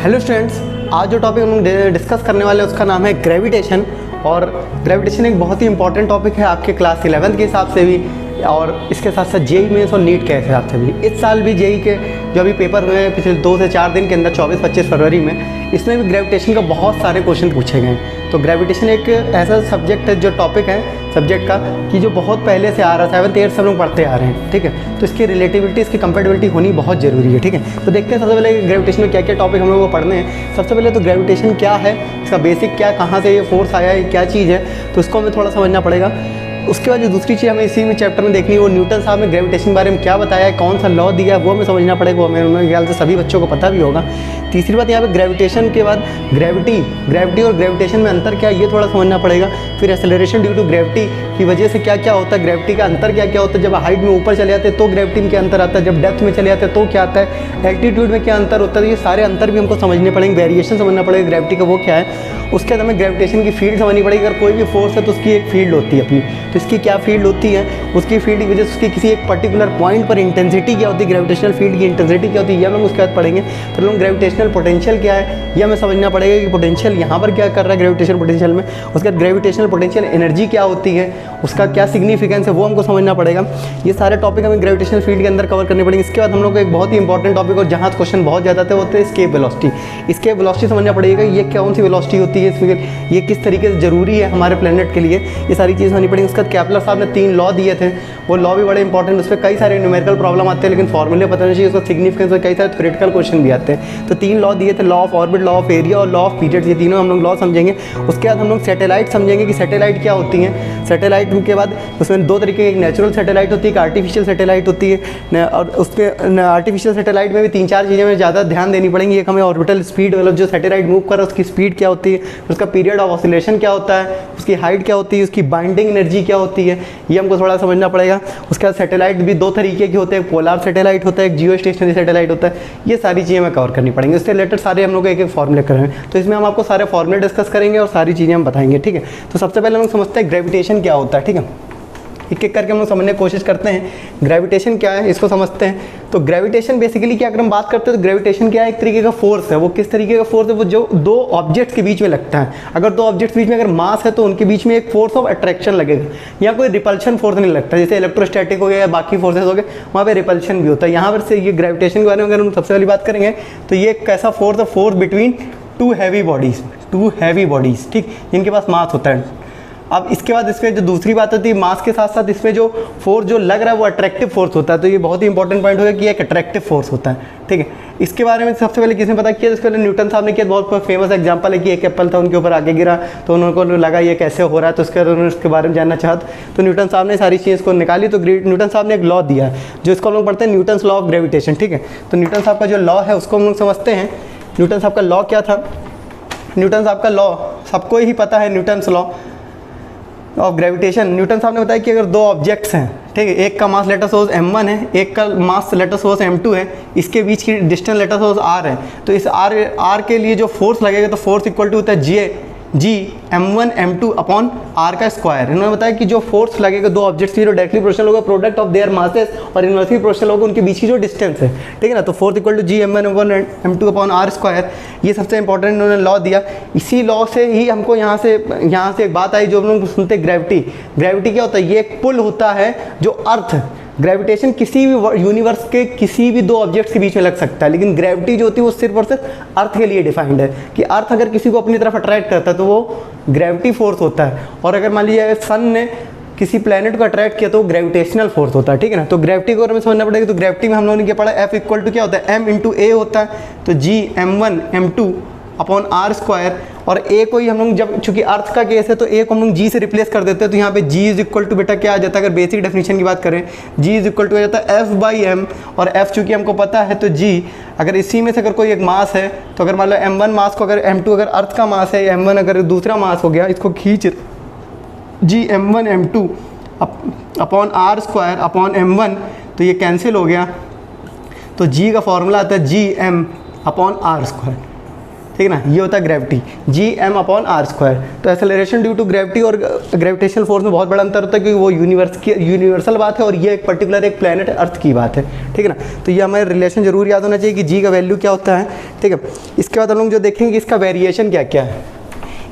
Hello students, आज जो topic हम डिस्कस करने वाले हैं उसका नाम है ग्रेविटेशन। और ग्रेविटेशन एक बहुत ही इंपॉर्टेंट टॉपिक है आपके क्लास 11th के हिसाब से भी, और इसके साथ साथ जेई मेंस और नीट के हिसाब से भी। इस साल भी जेई के जो अभी पेपर हुए हैं पिछले 2 से 4 दिन के अंदर 24-25 फरवरी में, इसमें भी ग्रेविटेशन का बहुत सारे क्वेश्चन पूछे गए हैं। तो ग्रेविटेशन एक ऐसा सब्जेक्ट है, जो टॉपिक है सब्जेक्ट का, कि जो बहुत पहले से आ रहा है, 7th 8th सब लोग पढ़ते आ रहे हैं। ठीक है, तो इसकी रिलेटिविटी, इसकी कंपेटेबिलिटी होनी बहुत ज़रूरी है। ठीक है, तो देखते हैं सबसे पहले ग्रेविटेशन में क्या क्या टॉपिक हम लोगों को पढ़ने हैं। सबसे पहले तो ग्रेविटेशन क्या है, इसका बेसिक क्या, कहाँ से ये फोर्स आया है, क्या चीज़ है, तो इसको हमें थोड़ा समझना पड़ेगा। उसके बाद जो दूसरी चीज़ हमें इसी में चैप्टर में देखनी है, वो न्यूटन साहब ने ग्रेविटेशन के बारे में क्या बताया है, कौन सा लॉ दिया है, वो हमें समझना पड़ेगा। वो मेरे ख्याल से सभी बच्चों को पता भी होगा। तीसरी बात, यहाँ पे ग्रेविटेशन के बाद ग्रेविटी और ग्रेविटेशन में अंतर क्या है, ये थोड़ा समझना पड़ेगा। फिर एक्सेलरेशन ड्यू टू ग्रेविटी की वजह से क्या क्या होता है, ग्रेविटी का अंतर क्या क्या होता है। जब हाइट में ऊपर चले जाते हैं तो ग्रेविटी में क्या अंतर आता है, जब डेप्थ में चले जाते हैं तो क्या आता है, एल्टीट्यूड में क्या अंतर होता है। ये सारे अंतर भी हमको समझने पड़ेंगे, वेरिएशन समझना पड़ेगा ग्रेविटी का, वो क्या है। उसके बाद हमें ग्रेविटेशन की फील्ड समझनी पड़ेगी। अगर कोई भी फोर्स है तो उसकी एक फील्ड होती है अपनी, तो इसकी क्या फील्ड होती है, उसकी फील्ड की वजह से उसकी किसी एक पर्टिकुलर पॉइंट पर इंटेंसिटी क्या होती है, ग्रेविटेशनल फील्ड की इंटेंसिटी क्या होती है, ये हम लोग उसके बाद पढ़ेंगे। फिर हम ग्रेविटेशनल पोटेंशियल क्या है, ये हमें समझना पड़ेगा कि पोटेंशियल यहाँ पर क्या कर रहा है ग्रेविटेशनल पोटेंशियल में। उसके बाद ग्रेविटेशनल पोटेंशियल एनर्जी क्या होती है, उसका क्या सिग्निफिकेंस है, वो हमको समझना पड़ेगा। ये सारे टॉपिक हमें ग्रेविटेशनल फील्ड के अंदर कवर करने पड़ेंगे। इसके बाद हम लोग को एक बहुत ही इंपॉर्टेंट टॉपिक, और जहाँ क्वेश्चन बहुत ज़्यादा आते होते हैं, स्केप वेलोसिटी। स्केप वेलोसिटी समझना पड़ेगा, ये कौन सी वेलोसिटी होती है, ये किस तरीके से ज़रूरी है हमारे प्लेनेट के लिए, ये सारी चीज़ समझनी पड़ेगी। उसके बाद केपलर साहब ने 3 लॉ दिए थे, वो लॉ भी बड़े इंपॉर्टेंट। उस पर कई सारे न्यूमेरिकल प्रॉब्लम आते हैं, लेकिन फॉर्मूले पता नहीं चाहिए, उसका सिग्निफिकेंस और कई सारे थ्योरेटिकल क्वेश्चन भी आते हैं। तो 3 लॉ दिए थे, law of orbit, law of area और लॉ ऑफ पीरियड। ये तीनों हम लोग लॉ समझेंगे। उसके बाद हम लोग सैटेलाइट समझेंगे कि सैटेलाइट क्या होती हैं। सैटेलाइट के बाद उसमें 2 तरीके की, एक नेचुरल सैटेलाइट होती है, एक आर्टिफिशियल सैटेलाइट होती है। और उसके आर्टिफिशियल सैटेलाइट में भी 3-4 चीज़ें में ज़्यादा ध्यान देनी पड़ेंगी। एक हमें ऑर्बिटल स्पीड, मतलब जो सैटेलाइट मूव कर रहा है उसकी स्पीड क्या होती है, उसका पीरियड ऑफ ऑसिलेशन क्या होता है, उसकी हाइट क्या होती है, उसकी बाइंडिंग एनर्जी क्या होती है, ये हमको थोड़ा समझना पड़ेगा। उसके बाद सैटेलाइट भी 2 तरीके के होते हैं, पोलर सैटेलाइट होता है, एक जियो स्टेशनरी सैटेलाइट होता है। ये सारी चीज़ें हमें कवर करनी पड़ेंगी। इससे रिलेटेड सारे हम लोग एक एक फॉर्मूले करेंगे, तो इसमें हम आपको सारे फॉर्मूले डिस्कस करेंगे और सारी चीज़ें हम बताएंगे। ठीक है, तो सबसे पहले हम लोग समझते हैं ग्रेविटेशन क्या होता है। ठीक है, एक एक करके हम लोग समझने की कोशिश करते हैं। ग्रेविटेशन क्या है, इसको समझते हैं। तो ग्रेविटेशन बेसिकली क्या, अगर हम बात करते हैं तो ग्रेविटेशन क्या है, एक तरीके का फोर्स है। वो किस तरीके का फोर्स है, वो जो 2 ऑब्जेक्ट्स के बीच में लगता है। अगर 2 ऑब्जेक्ट्स के बीच में अगर मास है तो उनके बीच में एक फोर्स ऑफ अट्रैक्शन लगेगा। यहाँ कोई रिपल्शन फोर्स नहीं लगता, जैसे इलेक्ट्रोस्टैटिक हो गया या बाकी फोर्सेज हो गए, वहाँ पे रिपल्शन भी होता है। यहाँ पर से ये ग्रेविटेशन के बारे में अगर हम सबसे पहली बात करेंगे तो ये एक कैसा फोर्स है, फोर्स बिटवीन 2 हैवी बॉडीज़, ठीक, जिनके पास मास होता है। अब इसके बाद इसमें जो दूसरी बात होती है, मास के साथ साथ इसमें जो फोर्स जो लग रहा है वो अट्रैक्टिव फोर्स होता है। तो ये बहुत ही इंपॉर्टेंट पॉइंट होगा कि एक अट्रैक्टिव फोर्स होता है। ठीक है, इसके बारे में सबसे पहले किसने पता किया, इसके पहले न्यूटन साहब ने किया। बहुत फेमस एग्जांपल है कि एक एप्पल था, उनके ऊपर आगे गिरा तो उनको लगा ये कैसे हो रहा है, तो उसके बाद उन्होंने उसके बारे में जानना चाहा तो न्यूटन साहब ने सारी चीज़ को निकाली। तो न्यूटन साहब ने एक लॉ दिया जो इसको हम लोग पढ़ते हैं न्यूटन्स लॉ ऑफ ग्रेविटेशन। ठीक है, तो न्यूटन साहब का जो लॉ है उसको हम लोग समझते हैं। न्यूटन साहब का लॉ क्या था, न्यूटन साहब का लॉ सबको ही पता है, Newton's law of gravitation. Newton साहब ने बताया कि अगर 2 ऑब्जेक्ट्स हैं, ठीक है, एक का मास लेटर सोर्स m1 है, एक का मास लेटर सोर्स m2 है, इसके बीच की डिस्टेंस लेटर सोर्स r है, तो इस r के लिए जो फोर्स लगेगा तो फोर्स इक्वल टू होता है g m1 m2 upon r का स्क्वायर। इन्होंने बताया कि जो फोर्स लगेगा 2 ऑब्जेक्ट्स की जो डायरेक्टली प्रोपोर्शनल होगा प्रोडक्ट ऑफ देयर मासेस और इनवर्सली प्रोपोर्शनल होगा उनके बीच की जो डिस्टेंस है। ठीक है ना, तो force equal to g m1 m2 upon r square. ये सबसे इंपॉर्टेंट इन्होंने लॉ दिया। इसी लॉ से ही हमको यहाँ से एक बात आई जो हम लोग सुनते हैं, ग्रेविटी क्या होता है, ये एक पुल होता है जो अर्थ, ग्रेविटेशन किसी भी यूनिवर्स के किसी भी 2 ऑब्जेक्ट्स के बीच में लग सकता है, लेकिन ग्रेविटी जो होती है वो सिर्फ और सिर्फ अर्थ के लिए डिफाइंड है कि अर्थ अगर किसी को अपनी तरफ अट्रैक्ट करता है तो वो ग्रेविटी फोर्स होता है। और अगर मान लीजिए सन ने किसी प्लेनेट को अट्रैक्ट किया तो वो ग्रेविटेशनल फोर्स होता है। ठीक है ना, तो ग्रेविटी को हमें समझना पड़ेगा। तो ग्रेविटी में हम लोगों ने क्या पढ़ा, F इक्वल टू क्या होता है, m इंटू ए होता है, तो g m1 m2 upon r square. और a को ही हम लोग जब चूंकि अर्थ का केस है तो a को हम लोग g से रिप्लेस कर देते हैं, तो यहाँ पे g इज इक्वल टू बेटा क्या आ जाता है, अगर बेसिक डेफिनेशन की बात करें g इज इक्वल टू आ जाता है F/m। और F चूंकि हमको पता है तो g, अगर इसी में से अगर कोई एक मास है तो अगर मान लो m1 मास को अगर m2 अगर अर्थ का मास है, m1 अगर दूसरा मास हो गया, इसको खींच g m1 m2 upon r square upon m1, तो ये कैंसिल हो गया। तो g का फॉर्मूला आता है g m upon r square. ठीक है ना, ये होता है gravity, G M upon R square. तो एक्सेलरेशन ड्यू टू ग्रेविटी और ग्रेविटेशनल फोर्स में बहुत बड़ा अंतर होता है, क्योंकि वो यूनिवर्सल बात है और ये एक पर्टिकुलर एक प्लेनेट अर्थ की बात है, ठीक है ना। तो ये हमें रिलेशन जरूर याद होना चाहिए कि जी का वैल्यू क्या होता है, ठीक है। इसके बाद हम लोग जो देखेंगे कि इसका वेरिएशन क्या क्या है,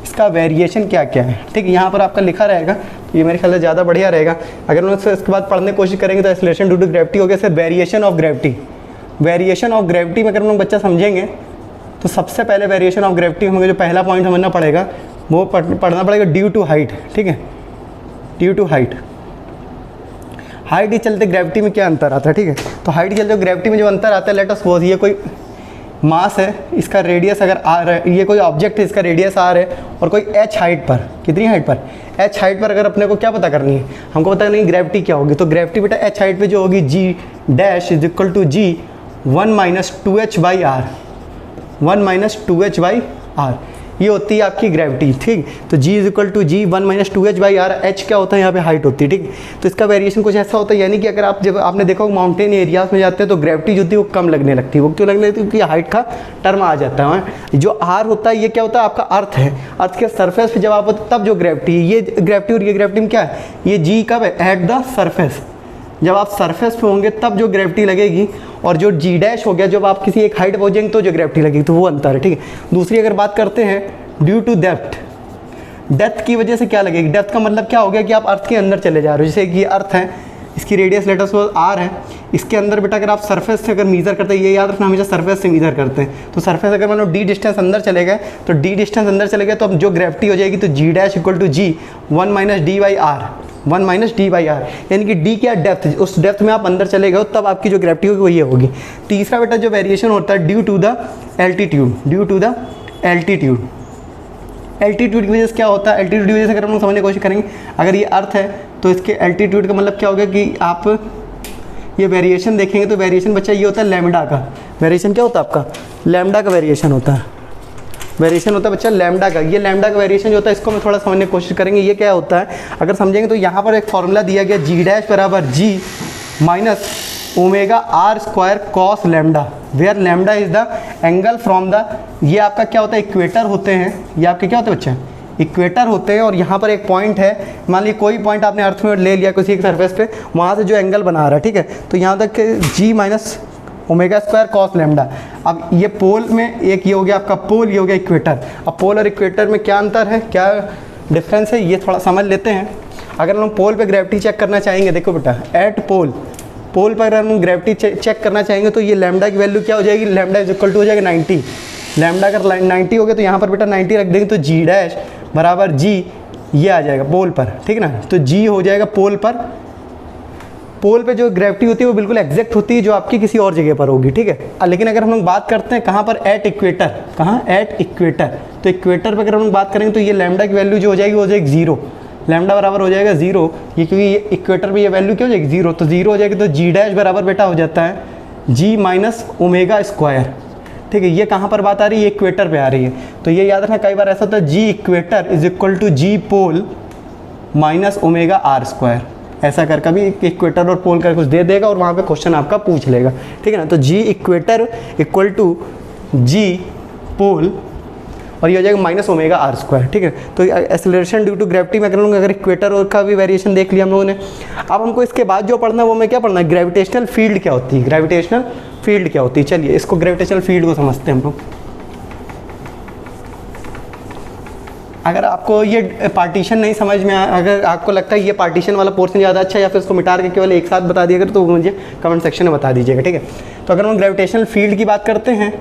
इसका वेरिएशन क्या क्या है, ठीक है। यहाँ पर आपका लिखा रहेगा, तो ये मेरे ख्याल से ज़्यादा बढ़िया रहेगा। अगर हम इसके बाद पढ़ने की कोशिश करेंगे तो एक्सेलरेशन ड्यू टू ग्रेविटी हो गया, sir variation of gravity. Variation of gravity में अगर हम लोग बच्चा समझेंगे तो सबसे पहले वेरिएशन ऑफ ग्रेविटी हमें जो पहला पॉइंट समझना पड़ेगा वो पढ़ना पड़ेगा ड्यू टू हाइट, ठीक है। ड्यू टू हाइट, हाइट ही चलते ग्रेविटी में क्या अंतर आता है, ठीक है। तो हाइट ही चलते ग्रेविटी में जो अंतर आता है, लेट अस सपोज ये कोई मास है, इसका रेडियस अगर आर है, ये कोई ऑब्जेक्ट है, इसका रेडियस आर है, और कोई एच हाइट पर, कितनी हाइट पर, एच हाइट पर अगर अपने को क्या पता करनी है, हमको पता नहीं ग्रेविटी क्या होगी। तो ग्रेविटी बेटा एच हाइट पे जो होगी G dash is equal to G 1 minus 2h by R, 1 minus 2h by R, ये होती है आपकी ग्रेविटी, ठीक। तो g is equal to G 1 minus 2h by R, h क्या होता है यहाँ पे हाइट होती है, ठीक। तो इसका वेरिएशन कुछ ऐसा होता है, यानी कि अगर आप जब आपने देखा हो माउंटेन एरियाज में जाते हैं तो ग्रेविटी जो होती है वो कम लगने लगती है। वो क्यों लगने लगती है, क्योंकि हाइट का टर्म आ जाता है। जो r होता है ये क्या होता है, आपका अर्थ है, अर्थ के सरफेस पे जब आप होते तब जो ग्रेविटी है, ये ग्रेविटी और ये ग्रेविटी में क्या है, ये g कब है, एट द सरफेस, जब आप सरफेस पे होंगे तब जो ग्रेविटी लगेगी, और जो जी डैश हो गया जब आप किसी एक हाइट पहुंचेंगे तो जो ग्रेविटी लगेगी, तो वो अंतर है, ठीक है। दूसरी अगर बात करते हैं ड्यू टू डेप्थ, डेप्थ की वजह से क्या लगेगी, डेप्थ का मतलब क्या हो गया कि आप अर्थ के अंदर चले जा रहे हो। जैसे कि ये अर्थ है, इसकी रेडियस लेटर सपोज आर है, इसके अंदर बेटा अगर आप सरफेस से अगर मीजर करते हैं, ये याद रखना हमेशा सरफेस से मीजर करते हैं। तो सरफेस अगर मतलब डी डिस्टेंस अंदर चले गए, तो डी डिस्टेंस अंदर चले गए तो अब जो ग्रेविटी हो जाएगी, तो G dash equal to G 1 minus D by R, 1 minus D by R, यानी कि डी क्या डेप्थ, उस डेप्थ में आप अंदर चले गए तब आपकी जो ग्रेविटी होगी वो ये होगी। तीसरा बेटा जो वेरिएशन होता है due to the altitude, due to the altitude, altitude की वजह से क्या होता है, एल्टीट्यूड की वजह से अगर हम लोग समझने की कोशिश करेंगे, अगर ये अर्थ है तो इसके एल्टीट्यूड का मतलब क्या होगा कि आप ये वेरिएशन देखेंगे तो वेरिएशन बच्चा ये होता है लैम्डा का, वेरिएशन क्या होता है आपका, लैम्डा का वेरिएशन होता है, वेरिएशन होता है बच्चा लैम्डा का। ये लैम्डा का वेरिएशन जो होता है इसको हम थोड़ा समझने की कोशिश करेंगे, ये क्या होता है अगर समझेंगे तो यहाँ पर एक फॉर्मूला दिया गया जी डैश बराबर G minus omega R square cos lambda, where lambda is the angle from the, ये आपका क्या होता है इक्वेटर होते हैं, ये आपके क्या होते हैं बच्चे इक्वेटर होते हैं, और यहाँ पर एक पॉइंट है, मान लीजिए कोई पॉइंट आपने अर्थ में ले लिया किसी एक सरफेस पे, वहाँ से जो एंगल बना रहा है, ठीक है। तो यहाँ तक G minus omega square cos lambda. अब ये पोल में एक ये हो गया आपका पोल, ये हो गया इक्वेटर। अब पोल और इक्वेटर में क्या अंतर है, क्या डिफरेंस है, ये थोड़ा समझ लेते हैं। अगर हम पोल पे ग्रेविटी चेक करना चाहेंगे, देखो बेटा एट पोल, पोल पर अगर हम ग्रेविटी चेक करना चाहेंगे तो ये लैम्डा की वैल्यू क्या हो जाएगी, लैम्डा इज इक्वल टू हो जाएगा 90। लैम्डा अगर 90 हो गया तो यहाँ पर बेटा 90 रख देंगे तो जी डैश बराबर जी ये आ जाएगा पोल पर, ठीक है ना। तो जी हो जाएगा पोल पर, पोल पे जो ग्रेविटी होती है वो बिल्कुल एग्जैक्ट होती है जो आपकी किसी और जगह पर होगी, ठीक है। लेकिन अगर हम लोग बात करते हैं कहाँ पर, एट इक्वेटर, कहाँ एट इक्वेटर, तो इक्वेटर पर अगर हम लोग बात करेंगे तो ये लैम्डा की वैल्यू जो हो जाएगी वो हो जाएगी 0, लैम्डा बराबर हो जाएगा 0, ये क्योंकि ये इक्वेटर पे ये वैल्यू क्या हो जाएगी 0, तो 0 हो जाएगी तो जी डैश बराबर बेटा हो जाता है जी माइनस ओमेगा स्क्वायर, ठीक है। ये कहाँ पर बात आ रही है, ये इक्वेटर पे आ रही है। तो ये याद रखना, कई बार ऐसा होता है G equator is equal to G pole minus omega R square, ऐसा कर कभी इक्वेटर और पोल का कुछ दे देगा और वहाँ पे क्वेश्चन आपका पूछ लेगा, ठीक है ना। तो जी इक्वेटर इक्वल टू जी पोल और ये हो जाएगा माइनस ओमेगा आर स्क्वायर, ठीक है। तो एक्सेलरेशन ड्यू टू ग्रेविटी में अगर इक्वेटर और का भी वेरिएशन देख लिया हम लोगों ने, अब हमको इसके बाद जो पढ़ना है वो मैं क्या पढ़ना है, ग्रेविटेशनल फील्ड क्या होती है, ग्रेविटेशनल फील्ड क्या होती है। चलिए इसको ग्रेविटेशनल फील्ड को समझते हैं हम लोग। अगर आपको ये पार्टीशन नहीं समझ में अगर आपको लगता है ये पार्टीशन वाला पोर्शन ज़्यादा अच्छा है या फिर इसको मिटा के केवल एक साथ बता दिया अगर, तो मुझे कमेंट सेक्शन में बता दीजिएगा, ठीक है। तो अगर हम ग्रेविटेशनल फील्ड की बात करते हैं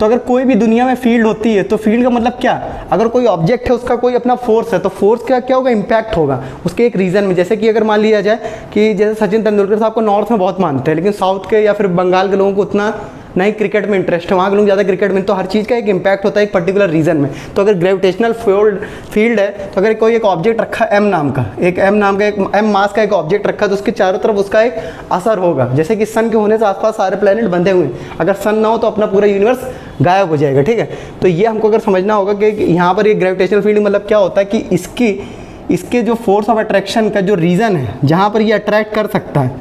तो अगर कोई भी दुनिया में फील्ड होती है तो फील्ड का मतलब क्या, अगर कोई ऑब्जेक्ट है उसका कोई अपना फोर्स है तो फोर्स का क्या होगा, इम्पैक्ट होगा उसके एक रीजन में। जैसे कि अगर मान लिया जाए कि जैसे सचिन तेंदुलकर साहब को नॉर्थ में बहुत मानते हैं लेकिन साउथ के या फिर बंगाल के लोगों को उतना नहीं क्रिकेट में इंटरेस्ट है, वहाँ के लोग ज़्यादा क्रिकेट में, तो हर चीज़ का एक इम्पैक्ट होता है एक पर्टिकुलर रीजन में। तो अगर ग्रेविटेशनल फील्ड है तो अगर कोई एक ऑब्जेक्ट रखा एम नाम का एक एम मास का एक ऑब्जेक्ट रखा तो उसके चारों तरफ उसका एक असर होगा। जैसे कि सन के होने से आसपास सारे प्लैनेट बंधे हुए हैं, अगर सन ना हो तो अपना पूरा यूनिवर्स गायब हो जाएगा, ठीक है। तो ये हमको अगर समझना होगा कि यहाँ पर ये ग्रेविटेशनल फील्ड मतलब क्या होता है कि इसके जो फोर्स ऑफ अट्रैक्शन का जो रीज़न है जहाँ पर ये अट्रैक्ट कर सकता है,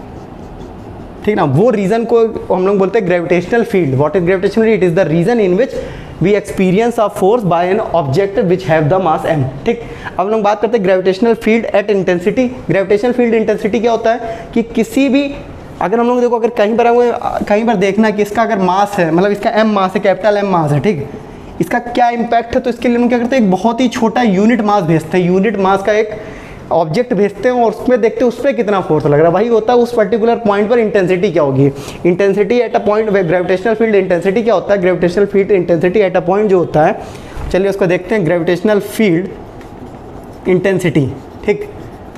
ठीक ना, वो रीज़न को हम लोग बोलते हैं gravitational field. What is gravitational field? It is the reason in which we experience a force by an object which have the mass m। ठीक, अब लोग बात करते हैं gravitational field at intensity. Gravitational field intensity क्या होता है कि किसी भी, अगर हम लोग देखो अगर कहीं पर देखना कि इसका अगर मास है, मतलब इसका m मास है, कैपिटल M मास है, ठीक, इसका क्या इम्पैक्ट है, तो इसके लिए हम क्या करते हैं, एक बहुत ही छोटा यूनिट मास भेजते हैं, यूनिट मास का एक ऑब्जेक्ट भेजते हैं और उसमें देखते हैं उस पर कितना फोर्स लग रहा है। वही होता है उस पर्टिकुलर पॉइंट पर इंटेंसिटी क्या होगी, intensity at a point. Gravitational field intensity क्या होता है, gravitational field intensity at a point जो होता है, चलिए उसको देखते हैं, ग्रेविटेशनल फील्ड इंटेंसिटी। ठीक,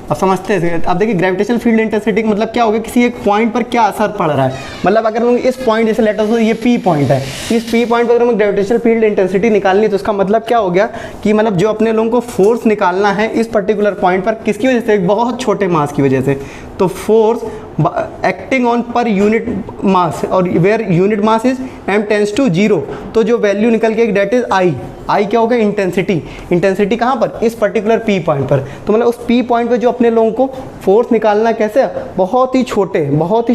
अब समझते हैं। अब देखिए ग्रेविटेशनल फील्ड इंटेंसिटी का मतलब क्या होगा, किसी एक पॉइंट पर क्या असर पड़ रहा है। मतलब अगर हम इस पॉइंट, जैसे लेटर से ये P पॉइंट है, इस P पॉइंट पर अगर हमें ग्रेविटेशनल फील्ड इंटेंसिटी निकालनी है तो उसका मतलब क्या हो गया कि मतलब जो अपने लोगों को फोर्स निकालना है इस पर्टिकुलर पॉइंट पर, किसकी वजह से, एक बहुत छोटे मास की वजह से, तो force acting on per unit mass, और where unit mass is m tends to 0, तो जो वैल्यू निकल के डेट इज I क्या होगा, इंटेंसिटी। इंटेंसिटी कहाँ पर, इस पर्टिकुलर P पॉइंट पर। तो मतलब उस P पॉइंट पर जो अपने लोगों को फोर्स निकालना कैसे, बहुत ही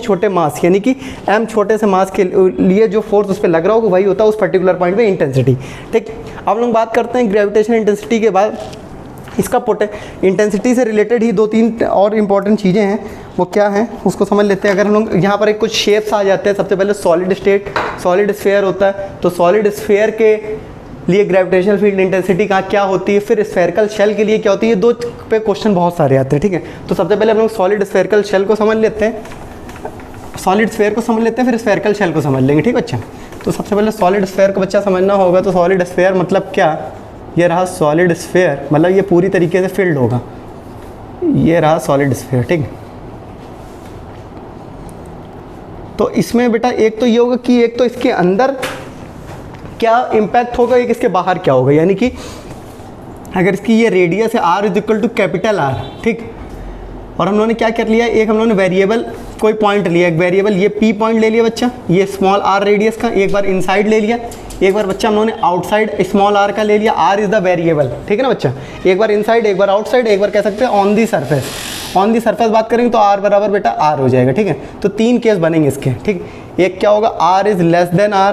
छोटे मास, यानी कि m छोटे से मास के लिए जो फोर्स उस पर लग रहा होगा वही होता है उस पर्टिकुलर पॉइंट पे इंटेंसिटी। ठीक, अब लोग बात करते हैं ग्रेविटेशनल इंटेंसिटी के बाद इसका इंटेंसिटी से रिलेटेड ही 2-3 और इम्पॉर्टेंट चीज़ें हैं, वो क्या हैं उसको समझ लेते हैं। अगर हम लोग यहाँ पर एक कुछ शेप्स आ जाते हैं, सबसे पहले सॉलिड स्टेट, सॉलिड स्फीयर होता है, तो सॉलिड स्फीयर के लिए ग्रेविटेशनल फील्ड इंटेंसिटी का क्या होती है, फिर स्फेरिकल शेल के लिए क्या होती है, 2 पे क्वेश्चन बहुत सारे आते हैं। ठीक है, तो सबसे पहले हम लोग सॉलिड स्फेरिकल शेल को समझ लेते हैं, सॉलिड स्फीयर को समझ लेते हैं, फिर स्फेरिकल शेल को समझ लेंगे। ठीक है बच्चा, तो सबसे पहले सॉलिड स्फीयर को बच्चा समझना होगा। तो सॉलिड स्फीयर मतलब क्या, ये रहा सॉलिड स्फीयर, मतलब ये पूरी तरीके से फिल्ड होगा, ये रहा सॉलिड स्फीयर। ठीक, तो इसमें बेटा एक तो ये होगा कि एक तो इसके अंदर क्या इम्पैक्ट होगा, एक इसके बाहर क्या होगा। यानी कि अगर इसकी ये रेडियस है r is equal to capital R, ठीक, और हम लोगों ने क्या कर लिया, एक हम लोगों ने वेरिएबल कोई पॉइंट लिया, एक वेरिएबल ये P पॉइंट ले लिया बच्चा, ये स्मॉल r रेडियस का, एक बार इनसाइड ले लिया, एक बार बच्चा हम लोगों ने आउटसाइड स्मॉल r का ले लिया, r इज़ द वेरिएबल। ठीक है ना बच्चा, एक बार इनसाइड, एक बार आउटसाइड, एक बार कह सकते हैं on the surface. On the surface बात करेंगे तो r बराबर बेटा r हो जाएगा। ठीक है, तो 3 केस बनेंगे इसके। ठीक, एक क्या होगा, r is less than r,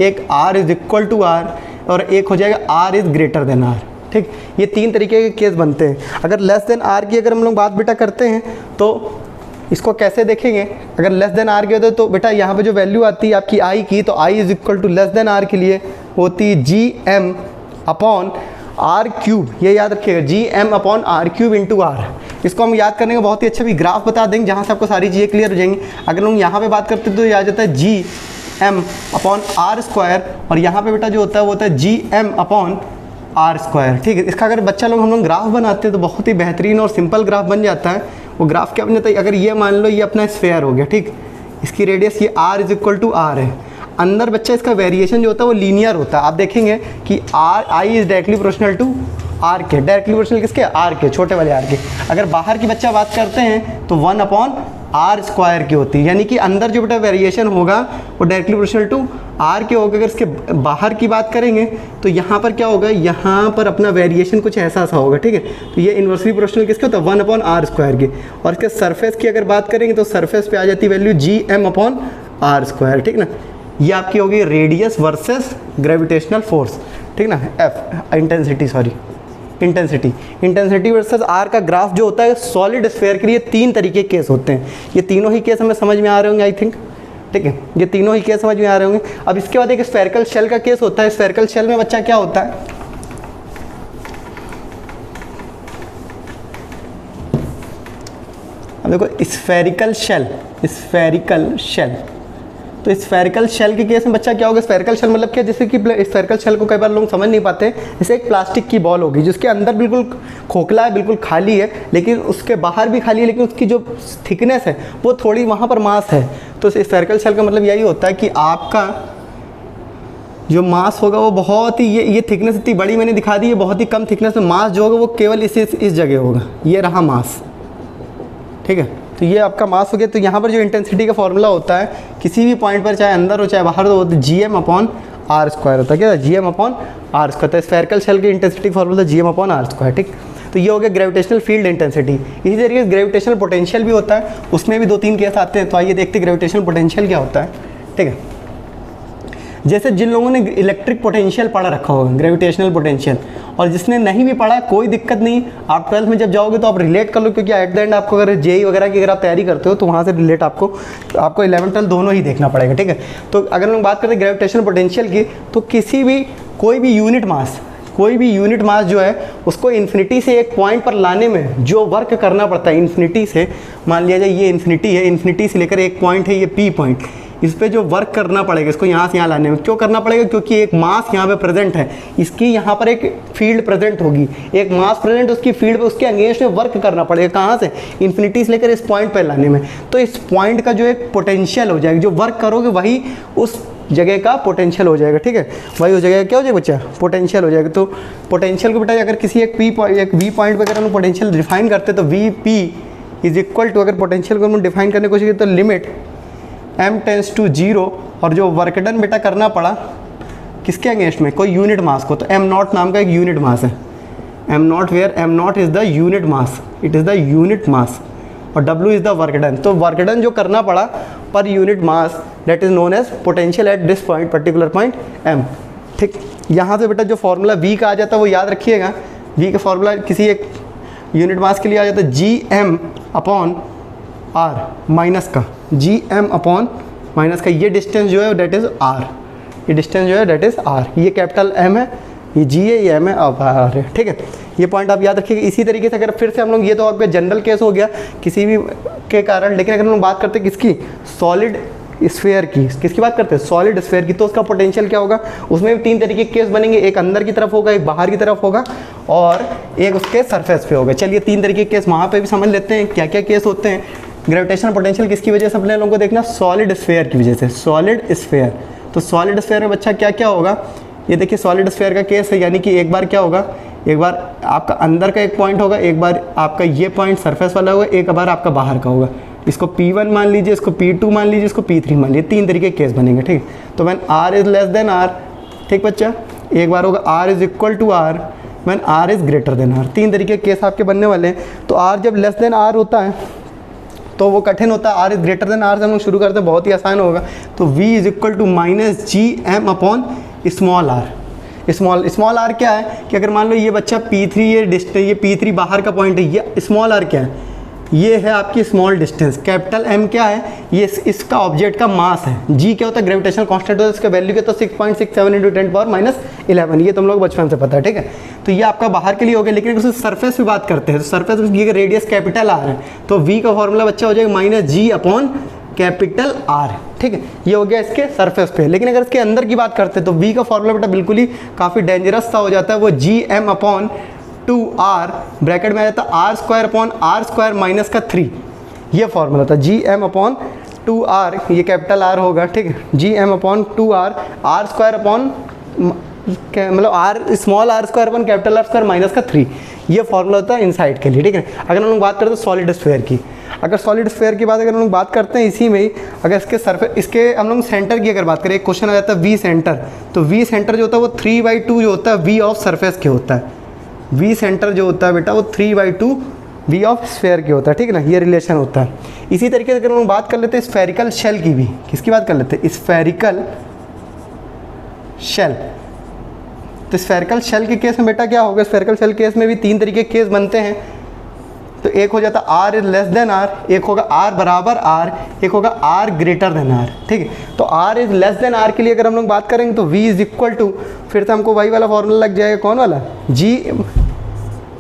एक r is equal to r, और एक हो जाएगा r is greater than r। ठीक, ये 3 तरीके के केस बनते हैं। अगर लेस देन r की अगर हम लोग बात बेटा करते हैं तो इसको कैसे देखेंगे, अगर लेस देन r की होता है तो बेटा यहाँ पे जो वैल्यू आती है आपकी i की, तो i is equal to less than r के लिए होती है gm अपॉन r क्यूब, ये याद रखिएगा, gm upon r cube into r। इसको हम याद करने का बहुत ही अच्छा भी ग्राफ बता देंगे जहाँ से आपको सारी चीज़ें क्लियर हो जाएंगी। अगर हम यहाँ पे बात करते हैं तो ये आ जाता है gm अपॉन r स्क्वायर, और यहाँ पे बेटा जो होता है वो होता है gm अपॉन r स्क्वायर। ठीक है, इसका अगर बच्चा लोग हम लोग ग्राफ बनाते हैं तो बहुत ही बेहतरीन और सिंपल ग्राफ बन जाता है। वो ग्राफ क्या बन जाता है, अगर ये मान लो ये अपना स्फेयर हो गया, ठीक, इसकी रेडियस ये r is equal to r है, अंदर बच्चा इसका वेरिएशन जो होता है वो लीनियर होता है। आप देखेंगे कि i is directly proportional to r के, डायरेक्टली प्रोपोर्शनल किसके, r के, छोटे वाले r के। अगर बाहर की बच्चा बात करते हैं तो 1 अपॉन r स्क्वायर की होती है, यानी कि अंदर जो बेटा वेरिएशन होगा वो डायरेक्टली प्रोपोर्शनल टू r के होगा। अगर इसके बाहर की बात करेंगे तो यहाँ पर क्या होगा, यहाँ पर अपना वेरिएशन कुछ ऐसा सा होगा। ठीक है, तो ये इन्वर्सली प्रोपोर्शनल किसके होता है, 1 अपॉन r स्क्वायर की। और इसके सरफेस की अगर बात करेंगे तो सरफेस पे आ जाती है value gm upon r square. ठीक ना, ये आपकी होगी रेडियस वर्सेस ग्रेविटेशनल फोर्स। ठीक ना, इंटेंसिटी वर्सेस r का ग्राफ जो होता है सॉलिड स्फीयर के लिए 3 तरीके के केस होते हैं। ये तीनों ही केस हमें समझ में आ रहे होंगे आई थिंक। ठीक है, ये तीनों ही केस समझ में आ रहे होंगे। अब इसके बाद एक स्फेरिकल शेल का केस होता है। स्फेरिकल शेल में बच्चा क्या होता है, अब देखो स्फेरिकल शेल, तो स्फेरिकल शेल के केस में बच्चा क्या होगा, स्फेरिकल शेल मतलब क्या, जैसे कि स्फेरिकल शेल को कई बार लोग समझ नहीं पाते, जैसे एक प्लास्टिक की बॉल होगी जिसके अंदर बिल्कुल खोखला है, बिल्कुल खाली है, लेकिन उसके बाहर भी खाली है, लेकिन उसकी जो थिकनेस है वो थोड़ी वहाँ पर मास है। तो स्फेरिकल शेल का मतलब यही होता है कि आपका जो मास होगा वो बहुत ही, ये थिकनेस इतनी बड़ी मैंने दिखा दी है, बहुत ही कम थिकनेस में मास जो होगा वो केवल इस जगह होगा, ये रहा मास। ठीक है, तो ये आपका मास हो गया। तो यहाँ पर जो इंटेंसिटी का फॉर्मूला होता है किसी भी पॉइंट पर, चाहे अंदर हो चाहे बाहर, तो gm अपॉन r स्क्वायर होता है। क्या, gm अपॉन r स्क्वायर। तो स्फेरिकल शेल की intensity formula gm upon r square. ठीक, तो ये हो गया ग्रेविटेशनल फील्ड इंटेंसिटी। इसी तरीके से ग्रेविटेशनल पोटेंशियल भी होता है, उसमें भी 2-3 केस आते हैं। तो आइए देखते हैं ग्रेविटेशनल पोटेंशियल क्या होता है। ठीक है, जैसे जिन लोगों ने इलेक्ट्रिक पोटेंशियल पढ़ा रखा होगा, ग्रेविटेशनल पोटेंशियल, और जिसने नहीं भी पढ़ा कोई दिक्कत नहीं, आप 12th में जब जाओगे तो आप रिलेट कर लो, क्योंकि एट द एंड आपको अगर जेई वगैरह की अगर आप तैयारी करते हो तो वहाँ से रिलेट आपको 11 12 दोनों ही देखना पड़ेगा, ठीक है। तो अगर हम लोग बात करते हैं ग्रेविटेशनल पोटेंशियल की, तो कोई भी यूनिट मास जो है उसको इन्फिनिटी से एक पॉइंट पर लाने में जो वर्क करना पड़ता है, इन्फिनिटी से, मान लिया जाए ये इन्फिनिटी है, इन्फिनिटी से लेकर एक पॉइंट है ये पी पॉइंट, इस पे जो वर्क करना पड़ेगा, इसको यहाँ से यहाँ लाने में क्यों करना पड़ेगा, क्योंकि एक मास यहाँ पे प्रेजेंट है, इसकी यहाँ पर एक फील्ड प्रेजेंट होगी, एक मास प्रेजेंट, उसकी फील्ड पे उसके अगेंस्ट में वर्क करना पड़ेगा, कहाँ से, इन्फिनिटी से लेकर इस पॉइंट पर लाने में। तो इस पॉइंट का जो एक पोटेंशियल हो जाएगा, जो वर्क करोगे वही उस जगह का पोटेंशियल हो जाएगा, ठीक है, वही उस जगह क्या हो जाएगा बच्चा, पोटेंशियल हो जाएगा। तो पोटेंशियल को बेटा अगर किसी एक वी पॉइंट पर अगर हम पोटेंशियल डिफाइन करते हैं तो V P is equal to, अगर पोटेंशियल को हम डिफाइन करने की कोशिश करें तो लिमिट m टेंस टू 0, और जो वर्क डन बेटा करना पड़ा किसके अगेंस्ट में, कोई यूनिट मास को, तो m नॉट नाम का एक यूनिट मास है, m naught where m naught is the unit mass, it is the unit mass, और w is the work done. तो वर्क डन जो करना पड़ा per unit mass that is known as potential at this point, particular point m, ठीक। यहाँ से बेटा जो फॉर्मूला v का आ जाता है वो याद रखिएगा, v का फॉर्मूला किसी एक यूनिट मास के लिए आ जाता है gm अपॉन r माइनस का, gm अपॉन माइनस का, ये डिस्टेंस जो है दैट इज़ r, ये डिस्टेंस जो है दैट इज़ r, ये कैपिटल m है, ये g है, ये m है, अब r है, ठीक है। ये पॉइंट आप याद रखिएगा। इसी तरीके से अगर फिर से हम लोग, ये तो आपका जनरल केस हो गया किसी भी के कारण, लेकिन अगर हम लोग बात करते हैं किसकी, सॉलिड स्फीयर की, किसकी बात करते हैं, सॉलिड स्फीयर की, तो उसका पोटेंशियल क्या होगा, उसमें भी 3 तरीके के केस बनेंगे, एक अंदर की तरफ होगा, एक बाहर की तरफ होगा, और एक उसके सरफेस पे होगा। चलिए 3 तरीके के केस वहाँ पे भी समझ लेते हैं क्या क्या केस होते हैं। ग्रेविटेशनल पोटेंशियल किसकी वजह से अपने लोगों को देखना, सॉलिड स्फीयर की वजह से, सॉलिड स्फीयर। तो सॉलिड स्फीयर में बच्चा क्या क्या होगा, ये देखिए सॉलिड स्फीयर का केस है, यानी कि एक बार क्या होगा, एक बार आपका अंदर का एक पॉइंट होगा, एक बार आपका ये पॉइंट सरफेस वाला होगा, एक बार आपका बाहर का होगा। इसको P1 मान लीजिए, इसको P2 मान लीजिए, इसको P3 मान लीजिए, 3 तरीके के केस बनेंगे, ठीक। तो when R is less than R, ठीक बच्चा, एक बार होगा R is equal to R, when R is greater than R, 3 तरीके के केस आपके बनने वाले हैं। तो R जब लेस देन R होता है तो वो कठिन होता है, R is greater than R से हम लोग शुरू करते हैं, बहुत ही आसान होगा। तो V is equal to minus GM upon small r। Small r क्या है कि अगर मान लो ये बच्चा P3 ये P3 बाहर का पॉइंट है, ये स्मॉल r क्या है, ये है आपकी स्मॉल डिस्टेंस, कैपिटल M क्या है, ये इसका ऑब्जेक्ट का मास है, G क्या होता है, ग्रेविटेशनल कांस्टेंट होता है, इसका वैल्यू क्या तो 6.67 इंटू 10⁻11, ये तुम लोग बचपन से पता है, ठीक है। तो ये आपका बाहर के लिए हो गया, लेकिन अगर उस सरफेस पे बात करते हैं तो सरफेस की रेडियस कैपिटल R है, तो V का फॉर्मूला बच्चा हो जाएगा minus G upon capital R, ठीक है, ये हो गया इसके सरफेस पे। लेकिन अगर इसके अंदर की बात करते हैं तो V का फॉर्मूला बेटा बिल्कुल ही काफ़ी डेंजरस सा हो जाता है, वो GM अपॉन 2R ब्रैकेट में आ जाता है R square upon R square minus का 3, ये फॉर्मूला था GM अपॉन 2R, ये कैपिटल R होगा, ठीक है, GM upon 2R, R square upon मतलब R small r square upon capital R square minus का 3, ये फॉर्मूला होता है इनसाइड के लिए, ठीक है। अगर हम लोग बात करते हैं सॉलिड स्फीयर की, अगर सॉलिड स्फीयर की बात अगर हम लोग बात करते हैं इसी में ही, अगर इसके सरफेस, इसके हम लोग सेंटर की अगर बात करें, एक क्वेश्चन आ जाता है V सेंटर, तो V सेंटर जो होता है वो 3/2 जो होता है V ऑफ सरफेस के होता है, V सेंटर जो होता है बेटा वो 3/2 V ऑफ स्फीयर के होता है, ठीक है ना, ये रिलेशन होता है। इसी तरीके से अगर हम बात कर लेते हैं स्फेरिकल शेल की भी, किसकी बात कर लेते हैं, स्फेरिकल शेल। तो स्फेरिकल शेल के केस में बेटा क्या होगा, स्फेरिकल शेल केस में भी 3 तरीके के केस बनते हैं। तो एक हो जाता R is less than R, एक होगा R बराबर R, एक होगा R ग्रेटर देन R, ठीक है। तो R is less than R के लिए अगर हम लोग बात करेंगे तो V इज इक्वल टू, फिर से हमको वही वाला फॉर्मूला लग जाएगा, कौन वाला, G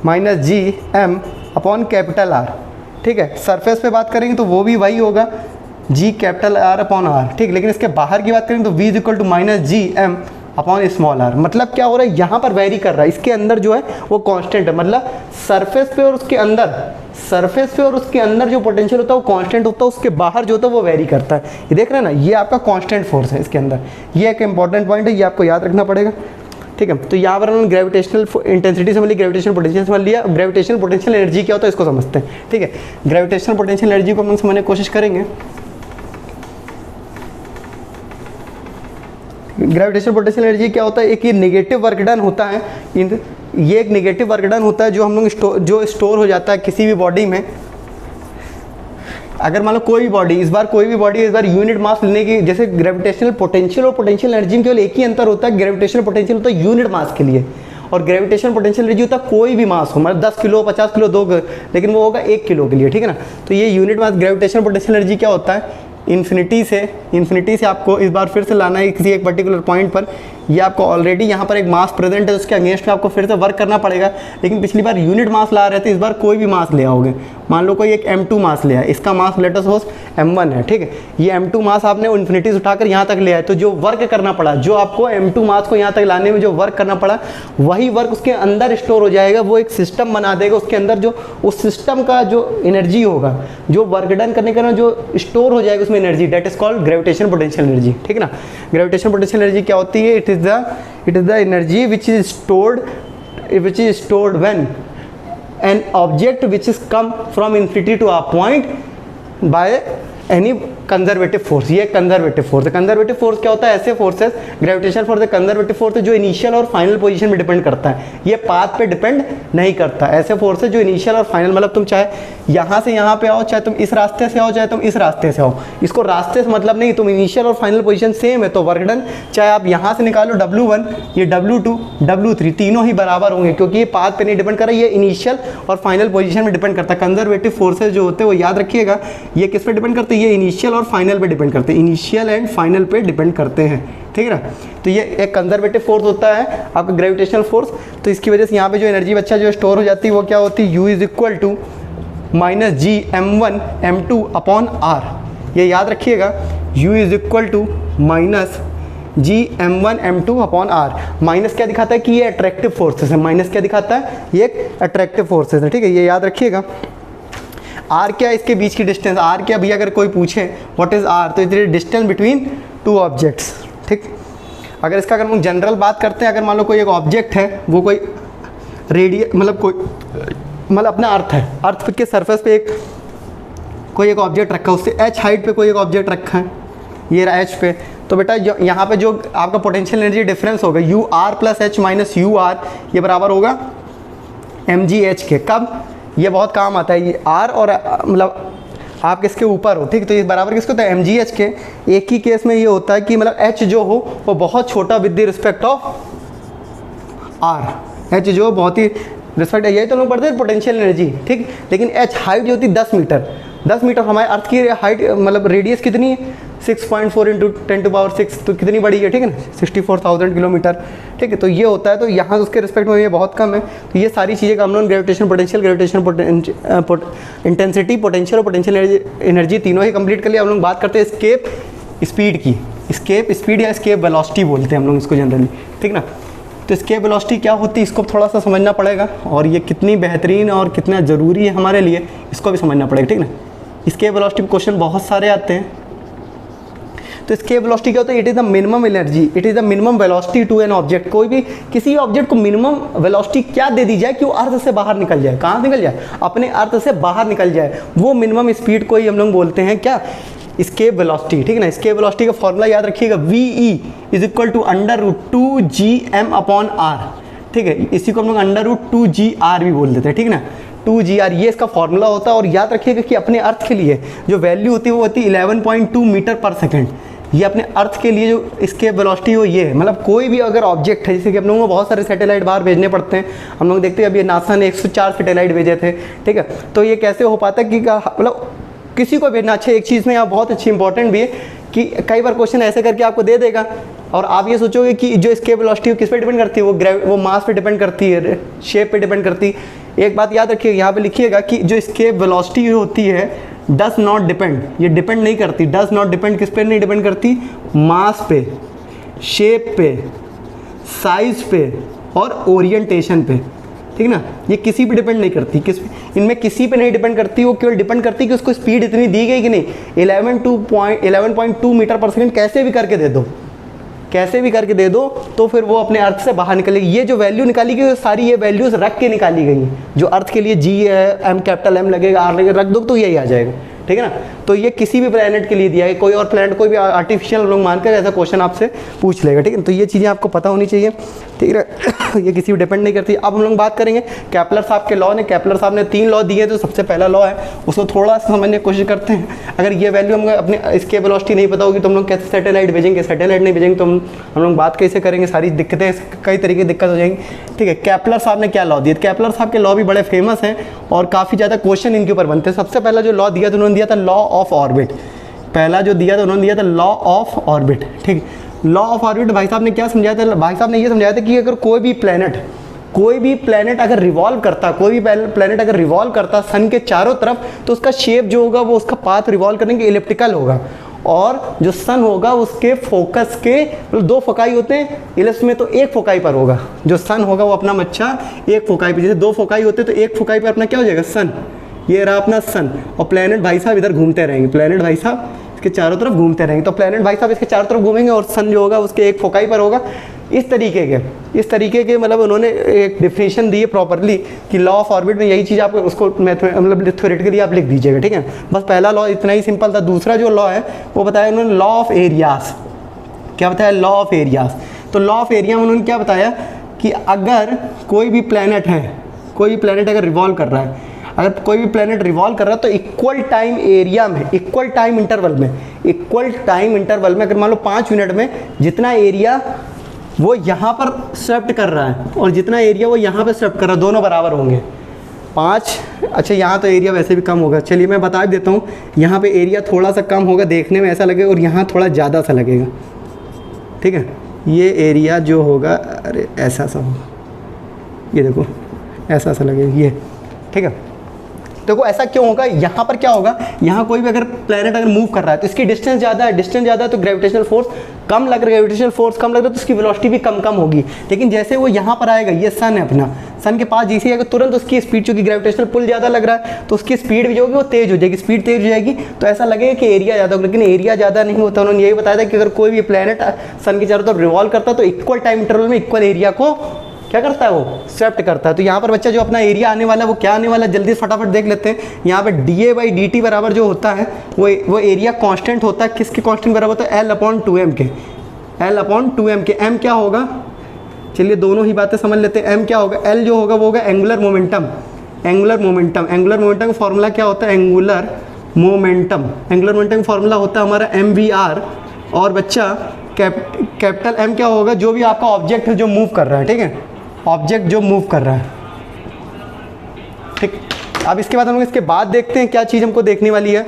minus GM upon capital R, ठीक है। सरफेस पे बात करेंगे तो वो भी वही होगा, G capital R upon R, ठीक। लेकिन इसके बाहर की बात करेंगे तो V is equal to minus GM upon small r, मतलब क्या हो रहा है, यहाँ पर वेरी कर रहा है, इसके अंदर जो है वो कांस्टेंट है, मतलब सरफेस पे और उसके अंदर जो पोटेंशियल होता है वो कांस्टेंट होता है, उसके बाहर जो होता है वो वेरी करता है। ये देख रहे हैं ना, ये आपका कांस्टेंट फोर्स है इसके अंदर, ये एक इंपॉर्टेंट पॉइंट है, ये आपको याद रखना पड़ेगा, ठीक है। तो यहाँ पर हमने ग्रेविटेशनल इंटेंसिटी समझ ली, ग्रेविटेशनल पोटेंशियल समझ लिया, ग्रेविटेशनल पोटेंशियल एनर्जी क्या होता है इसको समझते हैं, ठीक है। ग्रेविटेशनल पोटेंशियल एनर्जी को हम समझने की कोशिश करेंगे। ग्रेविटेशनल पोटेंशियल एनर्जी क्या होता है, एक ये नेगेटिव वर्क डन होता है, ये एक नेगेटिव वर्क डन होता है जो हम लोग स्टोर हो जाता है किसी भी बॉडी में, अगर मान लो कोई भी बॉडी इस बार यूनिट मास लेने की, जैसे ग्रेविटेशनल पोटेंशियल और पोटेंशियल एनर्जी में केवल एक ही अंतर होता है, ग्रेविटेशनल पोटेंशियल होता है यूनिट मास के लिए, और ग्रेविटेशनल पोटेंशियल एनर्जी होता है कोई भी मास हो, मतलब 10 किलो 50 किलो 2, लेकिन वो होगा 1 किलो के लिए, ठीक है ना। तो ये unit mass gravitational potential energy क्या होता है, इन्फिनिटी से आपको इस बार फिर से लाना है किसी एक पर्टिकुलर पॉइंट पर। ये आपको ऑलरेडी यहाँ पर एक मास प्रेजेंट है, उसके अगेंस्ट में आपको फिर से वर्क करना पड़ेगा, लेकिन पिछली बार यूनिट मास ला रहे थे, इस बार कोई भी मास ले आओगे। मान लो कोई एक m2 मास ले आए, इसका मास लेट अस सपोज m1 है, ठीक है। ये m2 मास आपने इन्फिनिटी से उठाकर यहाँ तक ले आए, तो जो वर्क करना पड़ा, जो आपको m2 मास को यहाँ तक लाने में जो वर्क करना पड़ा, वही वर्क उसके अंदर स्टोर हो जाएगा। वो एक सिस्टम बना देगा, उसके अंदर जो उस सिस्टम का जो एनर्जी होगा, जो वर्क डन करने का जो स्टोर हो जाएगा उसमें energy, that is called gravitational potential energy, ठीक है ना। ग्रेविटेशनल पोटेंशियल एनर्जी क्या होती है, it is the energy which is stored when an object which is come from infinity to a point by any conservative force. ये conservative force है। Conservative force क्या होता है, ऐसे फोर्सेस, ग्रेविटेशन फोर्स है कंजर्वेटिव फोर्स है जो initial और फाइनल पोजीशन में डिपेंड करता है, ये पाथ पे डिपेंड नहीं करता। ऐसे फोर्स है जो इनिशियल और फाइनल, मतलब तुम चाहे यहाँ से यहाँ पे आओ, चाहे तुम इस रास्ते से आओ, चाहे तुम इस रास्ते से आओ, इसको रास्ते से मतलब नहीं, तुम इनिशियल और फाइनल पोजीशन सेम है तो वर्क डन, चाहे आप यहाँ से निकालो W1, ये W2, W3 तीनों ही बराबर होंगे, क्योंकि ये पाथ पे नहीं डिपेंड कर रहा है, ये इनिशियल और फाइनल पोजीशन में डिपेंड करता है। कंजर्वेटिव फोर्सेज जो होते हैं वो याद रखिएगा, ये किस पे डिपेंड करते हैं, ये इनिशियल और फाइनल पे डिपेंड करते हैं, इनिशियल एंड फाइनल पे डिपेंड करते हैं, ठीक है ना। तो ये एक कंजर्वेटिव फोर्स होता है आपका ग्रेविटेशनल फोर्स। तो इसकी वजह से यहाँ पे जो एनर्जी बच्चा जो स्टोर हो जाती है वो क्या होती है, U is equal to minus G m1 m2 upon r। ये याद रखिएगा, U is equal to minus G m1 m2 upon r। Minus क्या दिखाता है कि ये अट्रैक्टिव फोर्सेस है, माइनस क्या दिखाता है, ये एक अट्रैक्टिव फोर्सेस है, ठीक है। ये याद रखिएगा। आर क्या, इसके बीच की डिस्टेंस, आर क्या भैया, अगर कोई पूछे व्हाट इज आर, तो it is distance between two objects, ठीक। अगर इसका अगर हम जनरल बात करते हैं, अगर मान लो कोई एक ऑब्जेक्ट है, वो कोई रेडियस मतलब कोई मतलब अपना अर्थ है, अर्थ के सरफेस पे एक कोई एक ऑब्जेक्ट रखा है, उससे h हाइट पे कोई एक ऑब्जेक्ट रखा है, ये रहा h पे, तो बेटा यहाँ पे जो आपका पोटेंशियल एनर्जी डिफरेंस होगा U R plus h minus U R, ये बराबर होगा mgh के। कब, ये बहुत काम आता है, ये r और मतलब आप किसके ऊपर हो, ठीक। तो ये बराबर किसको होता है, mgh के। एक ही केस में ये होता है कि मतलब h जो हो वो बहुत छोटा with the respect of r, h जो बहुत ही रिस्पेक्ट, यही तो लोग पढ़ते हैं पोटेंशियल एनर्जी, ठीक। लेकिन h हाइट जो होती है 10 मीटर, 10 मीटर हमारे अर्थ की हाइट मतलब रेडियस कितनी है 6.4 इंटू 10⁶, तो कितनी बड़ी है, ठीक है ना, 64,000 किलोमीटर, ठीक है। तो ये होता है, तो यहाँ उसके रिस्पेक्ट में ये बहुत कम है। तो ये सारी चीज़ें हम लोग ग्रेविटेशन पोटेंशियल, इंटेंसिटी, पोटेंशियल और पोटेंशियल एनर्जी तीनों ही कंप्लीट कर लिया। हम लोग बात करते हैं स्केप स्पीड की, स्केप स्पीड या स्केप वेलोसिटी बोलते हैं हम लोग इसको जनरली, ठीक ना। तो स्केप वेलोसिटी क्या होती है, इसको थोड़ा सा समझना पड़ेगा, और ये कितनी बेहतरीन और कितना ज़रूरी है हमारे लिए, इसको भी समझना पड़ेगा, ठीक ना। स्केप वेलोसिटी में क्वेश्चन बहुत सारे आते हैं। तो स्केप वेलोसिटी क्या होता है, it is the minimum energy, it is the minimum velocity to an object. कोई भी किसी ऑब्जेक्ट को मिनिमम वेलोसिटी क्या दे दी जाए कि वो अर्थ से बाहर निकल जाए, कहाँ से निकल जाए, अपने अर्थ से बाहर निकल जाए, वो मिनिमम स्पीड को ही हम लोग बोलते हैं क्या, स्केप वेलोसिटी, ठीक है ना। स्केप वेलोसिटी का फॉर्मूला याद रखिएगा, VE is equal to √2gm upon r, ठीक है। इसी को हम लोग √2gr भी बोल देते हैं, ठीक है ना, 2gr, ये इसका फॉर्मूला होता है। और याद रखिएगा कि अपने अर्थ के लिए जो वैल्यू होती है वो होती है 11.2 मीटर पर सेकेंड। ये अपने अर्थ के लिए जो स्केप वेलोसिटी हो ये है, मतलब कोई भी अगर ऑब्जेक्ट है, जैसे कि हम लोगों को बहुत सारे सैटेलाइट बाहर भेजने पड़ते हैं, हम लोग देखते हैं अभी नासा ने 104 सैटेलाइट भेजे थे, ठीक है। तो ये कैसे हो पाता है कि मतलब किसी को भेजना। अच्छा, एक चीज़ में यहाँ बहुत अच्छी इंपॉर्टेंट भी है कि कई बार क्वेश्चन ऐसे करके आपको दे देगा और आप ये सोचोगे कि जो स्केप वेलोसिटी किस पे डिपेंड करती है, वो मास पे डिपेंड करती है, शेप पे डिपेंड करती है। एक बात याद रखिएगा, यहाँ पे लिखिएगा कि जो स्केप वेलोसिटी होती है डज नॉट डिपेंड, ये डिपेंड नहीं करती, डज नॉट डिपेंड, किस पे नहीं डिपेंड करती, मास पे, शेप पे, साइज पे और ओरिएंटेशन पे, ठीक ना। ये किसी पे डिपेंड नहीं करती, इनमें किसी पे नहीं डिपेंड करती, वो केवल डिपेंड करती कि उसको स्पीड इतनी दी गई कि नहीं, 11.2 मीटर पर सेकेंड कैसे भी करके दे दो, कैसे भी करके दे दो, तो फिर वो अपने अर्थ से बाहर निकलेगी। ये जो वैल्यू निकाली गई सारी ये वैल्यूज रख के निकाली गई हैं, जो अर्थ के लिए G है, M कैपिटल M लगेगा, R लगेगा, रख दो तो यही आ जाएगा, ठीक है ना। तो ये किसी भी प्लेनेट के लिए दिया है, कोई और प्लेनेट कोई भी आर्टिफिशियल लोग मानकर ऐसा क्वेश्चन आपसे पूछ लेगा, ठीक है। तो ये चीज़ें आपको पता होनी चाहिए, ठीक है। ये किसी भी डिपेंड नहीं करती। अब हम लोग बात करेंगे केपलर साहब के लॉ ने। केपलर साहब ने 3 लॉ दिए, तो सबसे पहला लॉ है उसको थोड़ा सा समझने की कोशिश करते हैं। अगर ये वैल्यू हमको अपने इसके वेलोसिटी नहीं पता होगी तो हम लोग कैसे सैटेलाइट भेजेंगे, सैटेलाइट नहीं भेजेंगे तो हम लोग बात कैसे करेंगे, सारी दिक्कतें कई तरीके की दिक्कत हो जाएंगी, ठीक है। केपलर साहब ने क्या लॉ दिए? केपलर साहब के लॉ भी बड़े फेमस हैं और काफ़ी ज़्यादा क्वेश्चन इनके ऊपर बनते हैं। सबसे पहला जो लॉ दिया था उन्होंने दिया था लॉ ऑफ ऑर्बिट। पहला जो दिया था उन्होंने दिया था लॉ ऑफ ऑर्बिट, ठीक। लॉ ऑफ ऑर्बिट भाई साहब ने क्या समझाया था? भाई साहब ने ये समझाया था कि अगर कोई भी प्लेनेट अगर रिवॉल्व करता, कोई भी प्लेनेट अगर रिवॉल्व करता सन के चारों तरफ, तो उसका शेप जो होगा वो उसका पाथ रिवॉल्व करने के इलिप्टिकल होगा, और जो सन होगा उसके फोकस के मतलब 2 फोकाई होते हैं इलिप्स में, तो 1 फोकाई पर होगा। जो सन होगा वो अपना मच्छा 1 फोकाई पर, जैसे 2 फोकाई होते हैं तो 1 फोकाई पर अपना क्या हो जाएगा? सन। ये रहा अपना सन, और प्लेनेट भाई साहब इधर घूमते रहेंगे, प्लेनेट भाई साहब इसके चारों तरफ घूमते रहेंगे। तो प्लेनेट भाई साहब इसके चारों तरफ घूमेंगे और सन जो होगा उसके 1 फोकाई पर होगा। इस तरीके के मतलब उन्होंने एक डिफिनेशन दी है प्रॉपरली कि लॉ ऑफ ऑर्बिट में यही चीज़ आपको उसको मतलब थ्योरेटिकली आप लिख दीजिएगा, ठीक है। बस पहला लॉ इतना ही सिंपल था। दूसरा जो लॉ है वो बताया उन्होंने लॉ ऑफ एरियाज। क्या बताया? Law of areas. तो लॉ ऑफ एरिया में उन्होंने क्या बताया कि अगर कोई भी प्लेनेट है, कोई भी प्लेनेट अगर रिवॉल्व कर रहा है, अगर कोई भी प्लेनेट रिवॉल्व कर रहा है तो इक्वल टाइम एरिया में, इक्वल टाइम इंटरवल में अगर मान लो 5 मिनट में जितना एरिया वो यहाँ पर स्वेप्ट कर रहा है और जितना एरिया वो यहाँ पे स्वेप्ट कर रहा है, दोनों बराबर होंगे। 5, अच्छा यहाँ तो एरिया वैसे भी कम होगा, चलिए मैं बता देता हूँ। यहाँ पे एरिया थोड़ा सा कम होगा, देखने में ऐसा लगेगा, और यहाँ थोड़ा ज़्यादा सा लगेगा, ठीक है। ये एरिया जो होगा, अरे ऐसा सा होगा, ये देखो ऐसा सा लगेगा ये, ठीक है। देखो ऐसा क्यों होगा? यहाँ पर क्या होगा, यहाँ कोई भी अगर प्लेनेट अगर मूव कर रहा है तो इसकी डिस्टेंस ज़्यादा है, तो ग्रेविटेशनल फोर्स कम लग रहा है, तो उसकी वेलोसिटी भी कम होगी। लेकिन जैसे वो यहाँ पर आएगा, ये सन है अपना, सन के पास जैसे आएगा तुरंत उसकी स्पीड, चूँकि ग्रेविटेशनल पुल ज़्यादा लग रहा है तो उसकी स्पीड भी जो होगी वो तेज़ हो जाएगी, स्पीड तेज़ हो जाएगी, तो ऐसा लगेगा कि एरिया ज़्यादा होगा, लेकिन एरिया ज़्यादा नहीं होता। उन्होंने यही बताया था कि अगर कोई भी प्लेनेट सन के चारों तरफ रिवॉल्व करता है तो इक्वल टाइम इंटरवल में इक्वल एरिया को क्या करता है, वो स्वेप्ट करता है। तो यहाँ पर बच्चा जो अपना एरिया आने वाला है वो क्या आने वाला है, जल्दी फटाफट देख लेते हैं। यहाँ पे dA/dt बराबर जो होता है वो एरिया कांस्टेंट होता है, किसके कांस्टेंट बराबर होता है? L/2m के, L/2m के। m क्या होगा? चलिए दोनों ही बातें समझ लेते हैं। m क्या होगा? L जो होगा वो होगा एंगुलर मोमेंटम का फॉर्मूला क्या होता है? एंगुलर मोमेंटम का फॉर्मूला होता है हमारा mvr, और बच्चा कैपिटल M क्या होगा? जो भी आपका ऑब्जेक्ट है जो मूव कर रहा है, ठीक है, ऑब्जेक्ट जो मूव कर रहा है, ठीक। अब इसके बाद हम लोग इसके बाद देखते हैं क्या चीज़ हमको देखने वाली है।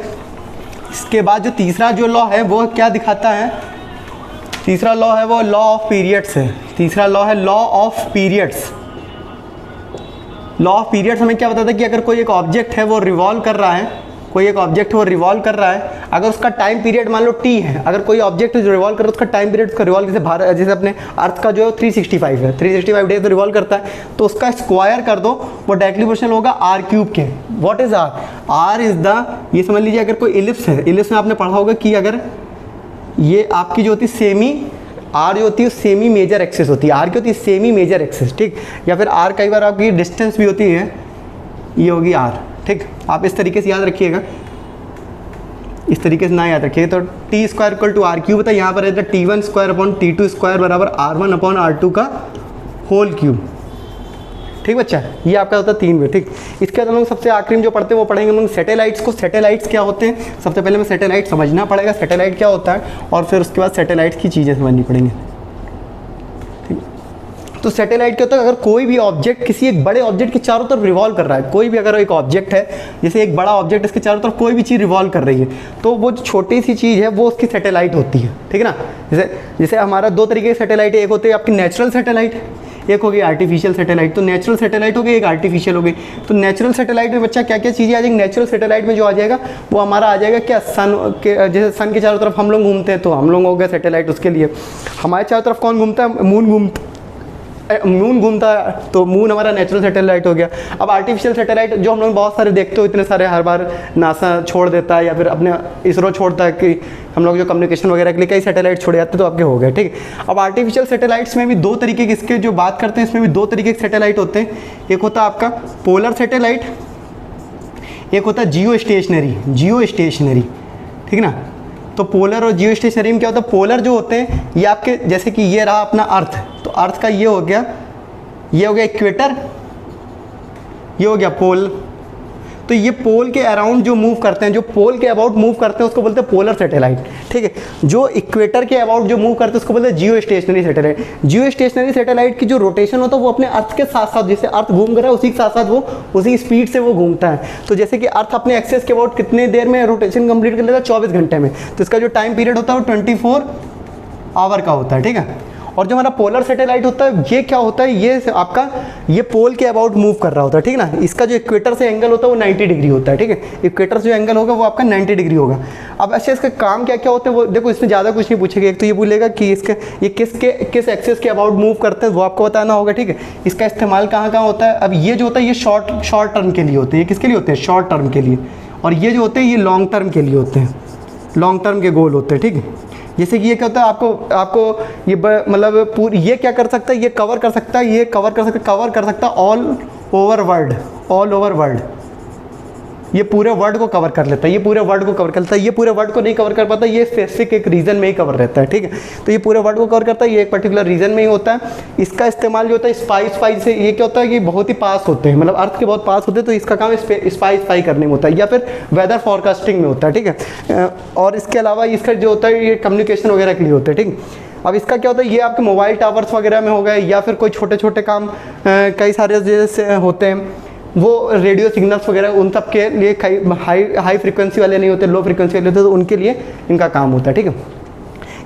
इसके बाद जो तीसरा जो लॉ है वो क्या दिखाता है? तीसरा लॉ है वो लॉ ऑफ पीरियड्स है। तीसरा लॉ है law of periods. Law of periods हमें क्या बताता है कि अगर कोई एक ऑब्जेक्ट है वो रिवॉल्व कर रहा है, अगर उसका टाइम पीरियड मान लो t है, अगर कोई ऑब्जेक्ट जो रिवॉल्व कर रहा है उसका टाइम पीरियड, उसका रिवॉल्व जैसे अपने अर्थ का जो है 365 है, 365 डेज तो रिवॉल्व करता है, तो उसका स्क्वायर कर दो, वो डायरेक्टली प्रोपोर्शनल होगा r³ के। What is r is the, ये समझ लीजिए अगर कोई इलिप्स है, इलिप्स में आपने पढ़ा होगा कि अगर ये आपकी जो होती है सेमी, r जो होती है सेमी मेजर एक्सिस होती है, r की होती है सेमी मेजर एक्सिस, ठीक, या फिर r कई बार आपकी डिस्टेंस भी होती है, ये होगी r, ठीक। आप इस तरीके से याद रखिएगा, इस तरीके से ना याद रखिएगा। तो t² = r³ होता है, यहाँ पर रहता है t1² बराबर r1/r2 का होल क्यूब, ठीक बच्चा। ये आपका होता है 3 में, ठीक। इसके बाद हम लोग सबसे आखिरी में जो पढ़ते हैं वो पढ़ेंगे हम लोग सैटेलाइट्स को। सैटेलाइट्स क्या होते हैं? सबसे पहले हमें सैटेलाइट समझना पड़ेगा, सैटेलाइट क्या होता है, और फिर उसके बाद सैटेलाइट्स की चीज़ें समझनी पड़ेंगी, ठीक। तो सैटेलाइट क्या होता है? अगर कोई भी ऑब्जेक्ट किसी एक बड़े ऑब्जेक्ट के चारों तरफ रिवॉल्व कर रहा है, कोई भी अगर एक ऑब्जेक्ट है, जैसे एक बड़ा ऑब्जेक्ट इसके चारों तरफ कोई भी चीज़ रिवॉल्व कर रही है, तो वो जो छोटी सी चीज़ है वो उसकी सैटेलाइट होती है, ठीक है ना। जैसे हमारा 2 तरीके की सैटेलाइट है, एक होती है आपकी नेचुरल सैटेलाइट, एक हो गई आर्टिफिशियल सैटेलाइट। तो नेचुरल सैटेलाइट हो गई, एक आर्टिफिशियल हो गई। तो नेचुरल सैटेलाइट में बच्चा क्या क्या चीज़ें आ जाएंगी? नेचुरल सैटेलाइट में जो आ जाएगा वो हमारा आ जाएगा क्या, सन के, जैसे सन के चारों तरफ हम लोग घूमते हैं तो हम लोग हो गए सैटेलाइट उसके लिए। हमारे चारों तरफ कौन घूमता है? मून घूमता है, तो मून हमारा नेचुरल सैटेलाइट हो गया। अब आर्टिफिशियल सैटेलाइट जो हम लोग बहुत सारे देखते हो, इतने सारे हर बार नासा छोड़ देता है या फिर अपने इसरो छोड़ता है कि हम लोग जो कम्युनिकेशन वगैरह के लिए कई सैटेलाइट छोड़े जाते हैं, तो आपके हो गए, ठीक। अब आर्टिफिशियल सैटेलाइट्स में भी 2 तरीके के, इसके जो बात करते हैं इसमें भी 2 तरीके के सैटेलाइट होते हैं। एक होता है आपका पोलर सैटेलाइट, एक होता है जियो स्टेशनरी। ठीक ना। तो पोलर और जियो स्टेशनरी में क्या होता है, पोलर जो होते हैं ये आपके, जैसे कि ये रहा अपना अर्थ, तो अर्थ का ये हो गया इक्वेटर, ये हो गया पोल। तो ये पोल के अराउंड जो मूव करते हैं, जो पोल के अबाउट मूव करते हैं उसको बोलते हैं पोलर सैटेलाइट, ठीक है। जो इक्वेटर के अबाउट जो मूव करते हैं उसको बोलते हैं जियो स्टेशनरी सैटेलाइट। जियो स्टेशनरी सैटेलाइट की जो रोटेशन होता है वो अपने अर्थ के साथ साथ, जैसे अर्थ घूम रहा है उसी के साथ साथ वो उसी स्पीड से वो घूमता है। तो जैसे कि अर्थ अपने एक्सेस के अबाउट कितने देर में रोटेशन कंप्लीट कर लेता है, 24 घंटे में। तो इसका जो टाइम पीरियड होता है वो 24 आवर का होता है, ठीक है। और जो हमारा पोलर सैटेलाइट होता है ये क्या होता है, ये आपका ये पोल के अबाउट मूव कर रहा होता है, ठीक ना। इसका जो इक्वेटर से एंगल होता है वो 90 डिग्री होता है, ठीक है। इक्वेटर से जो एंगल होगा वो आपका 90 डिग्री होगा। अब ऐसे इसका काम क्या क्या होते हैं वो देखो, इसमें ज़्यादा कुछ नहीं पूछेगा। एक तो ये बोलेगा कि इसके ये किस एक्सेस के अबाउट मूव करते हैं वो आपको बताना होगा, ठीक है। इसका इस्तेमाल कहाँ कहाँ होता है। अब ये जो होता है ये शॉर्ट टर्म के लिए होते हैं। ये किसके लिए होते हैं, शॉर्ट टर्म के लिए। और ये जो होते हैं ये लॉन्ग टर्म के लिए होते हैं, लॉन्ग टर्म के गोल होते हैं, ठीक है। जैसे कि ये क्या होता है, आपको ये मतलब पूरी ये क्या कर सकता है, ये कवर कर सकता है, ये कवर कर सकता है ऑल ओवर वर्ल्ड। ये पूरे वर्ल्ड को कवर कर लेता है, ये पूरे वर्ल्ड को कवर करता है। ये पूरे वर्ल्ड को नहीं कवर कर पाता, ये स्पेसिफिक एक रीजन में ही कवर रहता है, ठीक है। तो ये पूरे वर्ल्ड को कवर करता है, ये एक पर्टिकुलर रीजन में ही होता है। इसका इस्तेमाल जो होता है स्पाई से, ये क्या होता है कि बहुत ही पास होते हैं, मतलब अर्थ के बहुत पास होते हैं, तो इसका काम स्पाई करने में होता है, या फिर वेदर फॉरकास्टिंग में होता है, ठीक है। और इसके अलावा इसका जो होता है ये कम्युनिकेशन वगैरह के लिए होता है, ठीक। अब इसका क्या होता है, ये आपके मोबाइल टावर्स वगैरह में हो गए, या फिर कोई छोटे छोटे काम कई सारे जैसे होते हैं, वो रेडियो सिग्नल्स वगैरह उन सब के लिए हाई फ्रीक्वेंसी वाले नहीं होते, लो फ्रीक्वेंसी वाले होते, तो उनके लिए इनका काम होता है, ठीक है।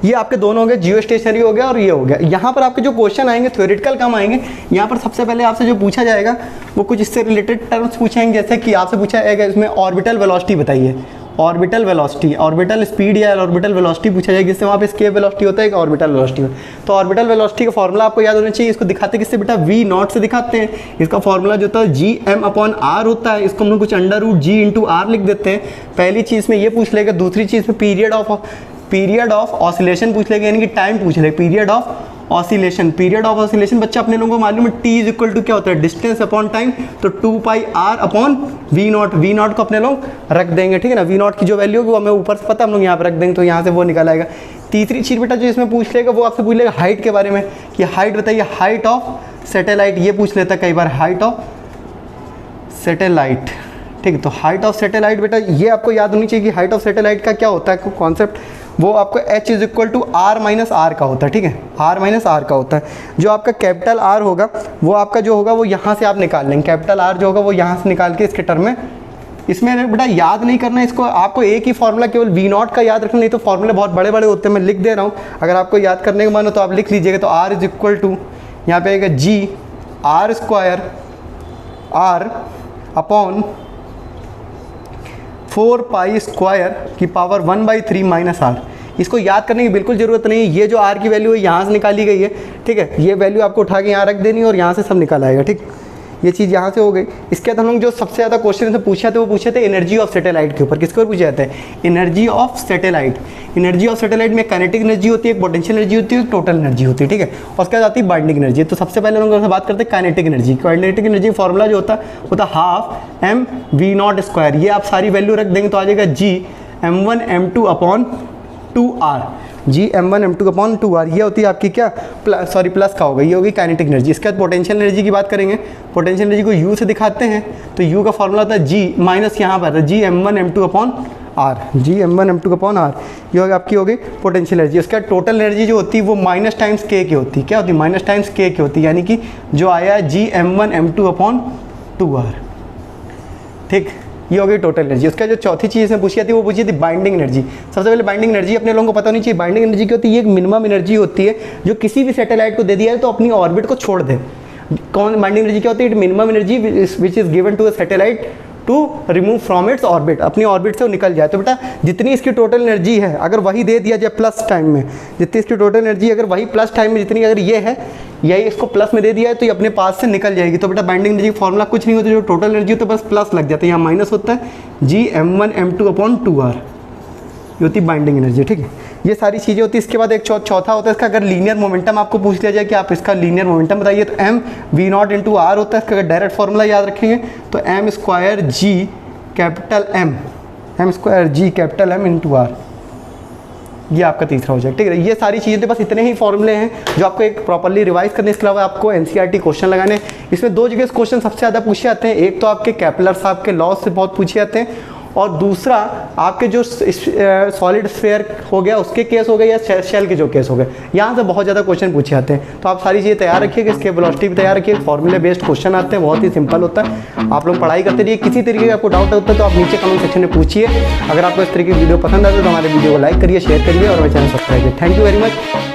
ये आपके दोनों हो गए, जियो स्टेशनरी हो गया और ये हो गया। यहाँ पर आपके जो क्वेश्चन आएंगे थ्योरेटिकल कम आएंगे। यहाँ पर सबसे पहले आपसे जो पूछा जाएगा वो कुछ इससे रिलेटेड टर्म्स पूछेंगे, जैसे कि आपसे पूछा जाएगा इसमें ऑर्बिटल वेलोसिटी बताइए, ऑर्बिटल वेलोसिटी, ऑर्बिटल स्पीड या ऑर्बिटल वेलोसिटी पूछा जाएगा, जिससे वहाँ पे स्केप वेलोसिटी होता है, एक ऑर्बिटल वेलोसिटी। तो ऑर्बिटल वेलोसिटी का फॉर्मूला आपको याद होना चाहिए। इसको दिखाते किससे बेटा, वी नॉट से दिखाते हैं। इसका फॉर्मूला जो होता है Gm/r होता है, इसको हम लोग कुछ √G/r लिख देते हैं। पहली चीज़ में ये पूछ लेगा, दूसरी चीज़ में पीरियड ऑफ ऑसिलेशन पूछ लेगा, यानी कि टाइम पूछ लेगा, पीरियड ऑफ ऑसिलेशन बच्चा अपने लोगों को मालूम है T = क्या होता है, डिस्टेंस अपॉन टाइम। तो 2πr/V0, V0 को अपने लोग रख देंगे, ठीक है ना। V0 की जो वैल्यू होगी वो हमें ऊपर से पता, हम लोग यहाँ पर रख देंगे, तो यहाँ से वो निकल आएगा। तीसरी चीज़ बेटा जो इसमें पूछ लेगा वो आपसे पूछ लेगा हाइट के बारे में, कि हाइट बताइए, हाइट ऑफ सैटेलाइट, ये पूछ लेता है कई बार, हाइट ऑफ सैटेलाइट, ठीक है। तो हाइट ऑफ सैटेलाइट बेटा ये आपको याद होनी चाहिए कि हाइट ऑफ सैटेलाइट का क्या होता है कॉन्सेप्ट, वो आपको h = r-r का होता है, ठीक है, r-r का होता है। जो आपका कैपिटल R होगा वो आपका जो होगा वो यहाँ से आप निकाल लेंगे, कैपिटल R जो होगा वो यहाँ से निकाल के इसके टर्म में, इसमें बेटा याद नहीं करना है इसको, आपको एक ही फॉर्मूला केवल V0 का याद रखना, नहीं तो फॉर्मूले बहुत बड़े बड़े होते हैं, मैं लिख दे रहा हूँ, अगर आपको याद करने का मन हो तो आप लिख लीजिएगा। तो R = यहाँ पे आएगा G/r अपॉन 4π² r। इसको याद करने की बिल्कुल ज़रूरत नहीं है, ये जो r की वैल्यू है यहाँ से निकाली गई है, ठीक है। ये वैल्यू आपको उठा के यहाँ रख देनी है और यहाँ से सब निकल आएगा, ठीक। ये चीज़ यहाँ से हो गई। इसके बाद हम लोग जो सबसे ज़्यादा क्वेश्चन से पूछे थे वो पूछे थे एनर्जी ऑफ सैटेलाइट के ऊपर। किसके ऊपर पूछे जाते हैं, energy of satellite. Energy of satellite में काइनेटिक एनर्जी होती है, पोटेंशियल एनर्जी होती है, टोटल एनर्जी होती है, ठीक है। और उसके बाद आती है बाइंडिंग एनर्जी। तो सबसे पहले हम लोग बात करते हैं kinetic energy. Kinetic energy formula जो होता है वो था ½mV0²। ये आप सारी वैल्यू रख देंगे तो आ जाएगा Gm1m2/2r, Gm1m2/2r। ये होती है आपकी क्या, प्लस का होगा, ये होगी काइनेटिक एनर्जी। इसके बाद पोटेंशियल एनर्जी की बात करेंगे। पोटेंशियल एनर्जी को U से दिखाते हैं, तो U का फॉर्मूला होता है G माइनस यहाँ पर Gm1m2/r, Gm1m2/r। ये होगी आपकी हो गई पोटेंशियल एनर्जी। उसके बाद टोटल एनर्जी जो होती है वो माइनस टाइम्स K की होती है। क्या होती है, माइनस टाइम्स K की होती है, यानी कि जो आया Gm1m2/2r, ठीक। ये हो गई टोटल एनर्जी। उसका जो चौथी चीज़ में पूछी जाती है वो पूछी थी बाइंडिंग एनर्जी। सबसे पहले बाइंडिंग एनर्जी अपने लोगों को पता होनी चाहिए। बाइंडिंग एनर्जी क्या होती है, ये एक मिनिमम एनर्जी होती है जो किसी भी सैटेलाइट को दे दिया है तो अपनी ऑर्बिट को छोड़ दे। कौन बाइंडिंग एनर्जी क्या होती है, minimum energy which is given to a satellite to remove from its orbit, अपनी ऑर्बिट से वो निकल जाए। तो बेटा जितनी इसकी टोटल एनर्जी है अगर वही दे दिया जाए प्लस टाइम में, जितनी इसकी टोटल एनर्जी अगर वही प्लस टाइम में जितनी अगर ये है, यही इसको प्लस में दे दिया है तो ये अपने पास से निकल जाएगी। तो बेटा बाइंडिंग एनर्जी फॉर्मूला कुछ नहीं होता, जो टोटल एनर्जी होता है बस प्लस लग जाता है, यहाँ माइनस होता है Gm1m2/2r, ये होती है बाइंडिंग एनर्जी, ठीक है। ये सारी चीज़ें होती है। इसके बाद एक चौथा होता है इसका, अगर लीनियर मोमेंटम आपको पूछ लिया जाए कि आप इसका लीनियर मोमेंटम बताइए, तो mV0 × r होता है। इसका अगर डायरेक्ट फॉर्मूला याद रखेंगे तो m² G M m² g capital M into R, ये आपका तीसरा हो जाएगा। ठीक है, ये सारी चीज़ें बस इतने ही फॉर्मूले हैं जो आपको एक प्रॉपर्ली रिवाइज करने, इसके अलावा आपको एनसीईआरटी क्वेश्चन लगाने। इसमें दो जगह क्वेश्चन सबसे ज़्यादा पूछे जाते हैं, एक तो आपके कैपलर साहब के लॉ से बहुत पूछे जाते हैं, और दूसरा आपके जो सॉलिड स्फीयर हो गया उसके केस हो गए या शेल के जो केस हो गए, यहाँ से बहुत ज़्यादा क्वेश्चन पूछे जाते हैं। तो आप सारी चीज़ें तैयार रखिएगा, इसके वेलोसिटी भी तैयार रखिए, फॉर्मूले बेस्ड क्वेश्चन आते हैं, बहुत ही सिंपल होता है। आप लोग पढ़ाई करते रहिए, किसी तरीके का आपको डाउट होता है तो आप नीचे कमेंट सेक्शन में पूछिए। अगर आपको इस तरीके की वीडियो पसंद आए तो हमारे वीडियो को लाइक करिए, शेयर करिए और हमारे चैनल सब्सक्राइब करिए। Thank you very much.